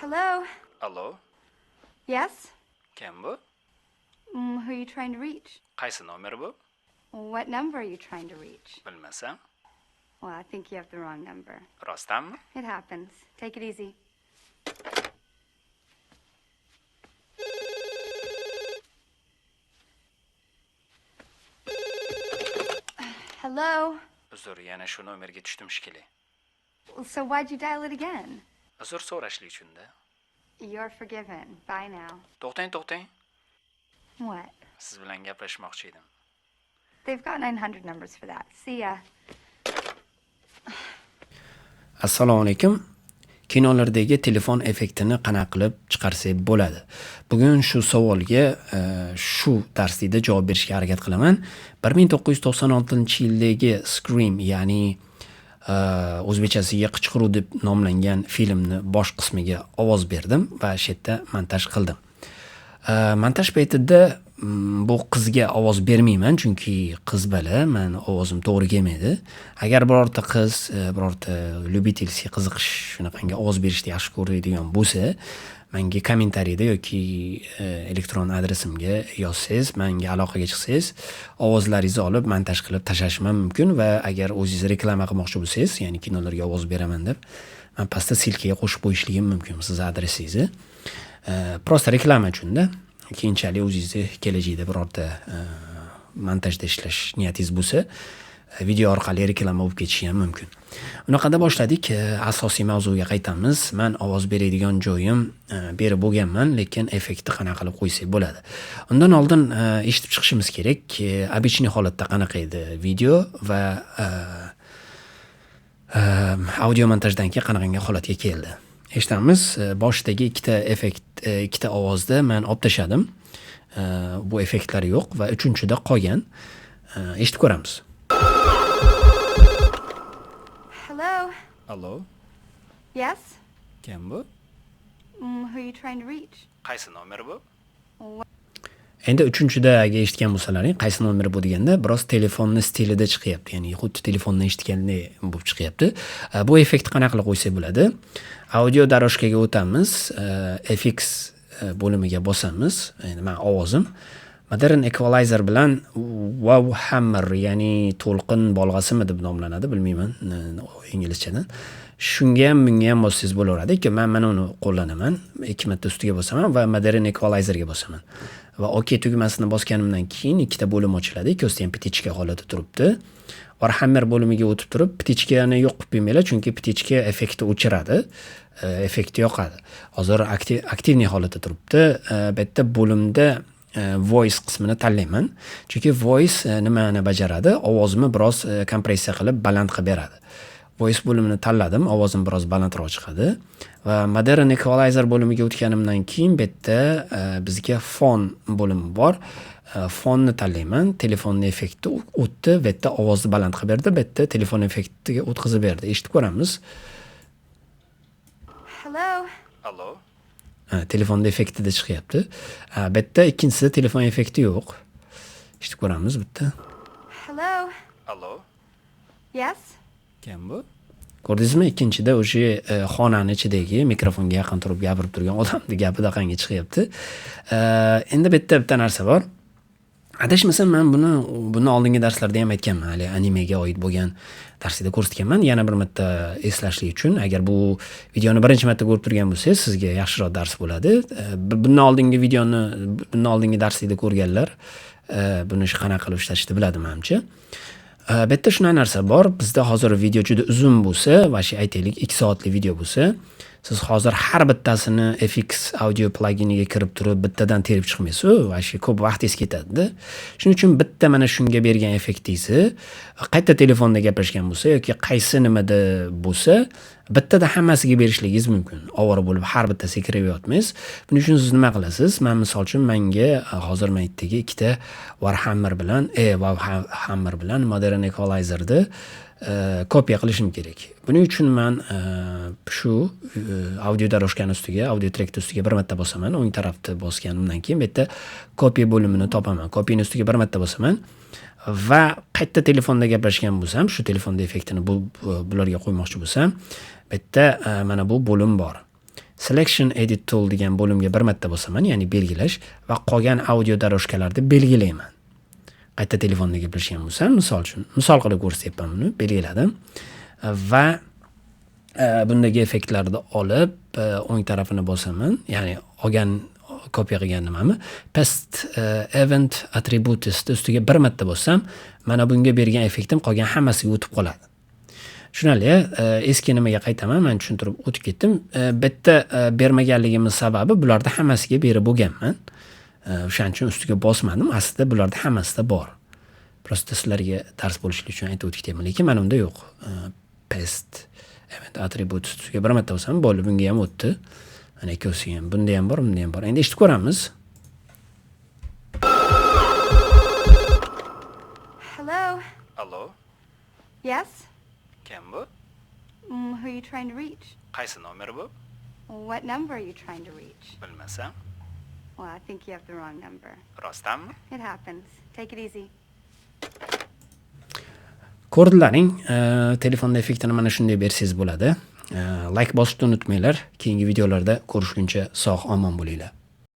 Hello? Allo, Yes? kim bu? Who are you trying to reach? Qaysi nomer bu? What number are you trying to reach? Bilmasam. Well, I think you have the wrong number. Rostdanmi? It happens. Take it easy. Hello? Uzr, yana shu nomerga tushdim shekilli. So why'd you dial it again? Uzr so'rashlik uchun-da. You're forgiven. Bye now. To'xtang. What? Siz bilan gaplashmoqchi edim. They've got 900 numbers for that. See ya. Assalomu alaykum. Kinolardagi telefon effektini qanaqa qilib chiqarsak bo'ladi? Bugun shu savolga shu darsda javob berishga harakat qilaman. 1996-yildagi Scream, ya'ni o'zbekchasiga qichqiruv deb nomlangan filmni bosh qismiga ovoz berdim va shu yerda montaj qildim. Montaj paytida bu qizga ovoz bermayman, chunki qiz bola, men ovozim to'g'ri kelmaydi. Agar birorta qiz, birorta lyubitelskiy qiziqish shunaqangi ovoz berishni yaxshi ko'radigan bo'lsa, menga kommentariyda yoki elektron adresimga yozsangiz, menga aloqaga chiqsangiz, ovozlaringizni olib montaj qilib tashlashim mumkin va agar o'zingiz reklama qilmoqchi bo'lsangiz, ya'ni kinolarga ovoz beraman deb, men pastda silkaga qo'shib qo'yishligim mumkin siz adresingizni. Prosta reklama uchun-da. Keyinchalik o'zingizni kelajakda birorta montajda ishlash niyatingiz bo'lsa, video orqali reklama bo'lib ketishi ham mumkin. Unaqada boshladik. Asosiy mavzuga qaytamiz. Men ovoz beradigan joyim berib bo'lganman, lekin effektni qanaqa qilib qo'ysak bo'ladi. Undan oldin eshitib chiqishimiz kerak, обычный holatda qanaqa edi video va audio montajdan keyin qanaqangi holatga keldi. Eshitamiz. Boshdagi ikkita ovozda men olib tashladim. Bu effektlar yo'q va uchinchida qolgan. Eshitib ko'ramiz. Hello? Allo, Yes? kim bu? Who are you trying to reach? Qaysi nomer bu? Endi uchinchida agar eshitgan bo'lsalaring, qaysi nomer bu deganda biroz telefonni stilida chiqyapti. Ya'ni xuddi telefondan eshitgandek bo'lib chiqyapti. Bu effektni qanaqa qilib qo'ysak bo'ladi? Audio doroshkaga o'tamiz. FX bo'limiga bosamiz. Endi men ovozim Modern Equalizer bilan wow hammer, ya'ni to'lqin bolg'asimi deb nomlanadi, bilmayman inglizchadan. Shunga ham bunga ham bossangiz bo'laveradi. Men mana uni qo'llanaman. 2 marta ustiga bosaman va Modern Equalizerga bosaman. Va OK tugmasini bosganimdan keyin ikkita bo'lim ochiladi. Ikkosida ham pitichka holati turibdi. Warhammer bo'limiga o'tib turib, pitichkani yo'q qilib qo'ymanglar, chunki pitichka effektni o'chiradi, effektni yoqadi. Hozir aktivniy holatda turibdi. Bu yerda bo'limda voice qismini tanlayman. Chunki voice nimani bajaradi? Ovozimni biroz kompressiya qilib baland qilib beradi. Voice bo'limini tanladim, ovozim biroz balandroq chiqadi va Modern Equalizer bo'limiga o'tganimdan keyin bu yerda bizga fon bo'limi bor. Fonni tanlayman, telefonning effekti o'tdi, bu yerda ovozni baland qilib berdi, bu yerda telefon effektiga o'tkazib berdi. Eshitib ko'ramiz. Hello? Allo, Telefonda effektida chiqyapti. Bu yerda ikkinchisida telefon effekti yo'q. Eshitib ko'ramiz bu yerda. Hello? allo, Yes? kim bu? Ko'rdingizmi? Ikkinchida o'sha xonani ichidagi mikrofonga yaqin turib gapirib turgan odamning gapi daqanga chiqyapti. Endi bu yerda bitta narsa bor. Adashmasam men buni oldingi darslarda ham aytganman, hali animega oid bo'lgan darsda ko'rsatganman. Yana bir marta eslashlik uchun, agar bu videoni birinchi marta ko'rib turgan bo'lsangiz, sizga yaxshiroq dars bo'ladi. Bundan oldingi darsda ko'rganlar buni qanaqa qilib ishlatishni biladi menimcha. Bu yerda shunday narsa bor. Bizda hozir video juda uzun bo'lsa, va shu aytaylik 2 soatlik video bo'lsa, siz hozir har bittasini FX audio pluginiga kirib turib bittadan terib chiqmaysiz, va shu ko'p vaqtingiz ketadi. Shuning uchun bitta mana shunga bergan effektingizni qayta telefonda gaplashgan bo'lsa yoki qaysi nimada bo'lsa, bittada hammasiga berishligingiz mumkin. Ovora bo'lib har bittasiga kirib yotmaysiz. Buning uchun siz nima qilasiz? Men misol uchun menga hozir maytdagi ikkita Warhammer bilan Modern Equalizer'da kopiya qilishim kerak. Buning uchun men shu audio doroshkani ustiga, audio trackni ustiga bir marta bosaman. O'ng tarafda bosganimdan keyin bu yerda kopiya bo'limini topaman. Kopiyaning ustiga bir marta bosaman va qayta telefonda gaplashgan bo'lsam, shu telefonda effektini bularga qo'ymoqchi bo'lsam, bu yerda mana bu bo'lim bor. selection edit tool degan bo'limga bir marta bosaman, ya'ni belgilash va qolgan audio doroshkalarni belgilayman. Qayta telefonda gaplashgan bo'lsam, misol qilib ko'rsatyapman buni, belgiladim va bundagi effektlarni olib o'ng tarafini bosaman, ya'ni kopiya qilgan nimami, past event attributes ustiga bir marta bossam, mana bunga bergan effektim qolgan hammasiga o'tib qoladi. Tushunarli, eski nimaga qaytaman, men tushuntirib o'tib ketdim. Bitta bermaganligimiz sababi bularda hammasiga berib bo'lganman. O'shaning uchun ustiga bosmadim. Aslida bularda hammasida bor. Prosta sizlarga dars bo'lishligi uchun aytib o'tib ketaman, lekin mana unda yo'q. Past event attributes ustiga bir marta bosam, bo'ldi, bunga ham o'tdi. Mana ikkosiga ham, bunda ham bor, bunda ham bor. Endi eshitib ko'ramiz. Hello? Allo, Yes? kim bu? Who are you trying to reach? Qaysi nomer bu? What number are you trying to reach? Bilmasam. Well, I think you have the wrong number. Rostdanmi? It happens. Take it easy. Ko'rdilaring, telefonda effektini mana shunday bersangiz bo'ladi. Like bosishni unutmanglar. Keyingi videolarda ko'rishguncha sog' omon bo'linglar.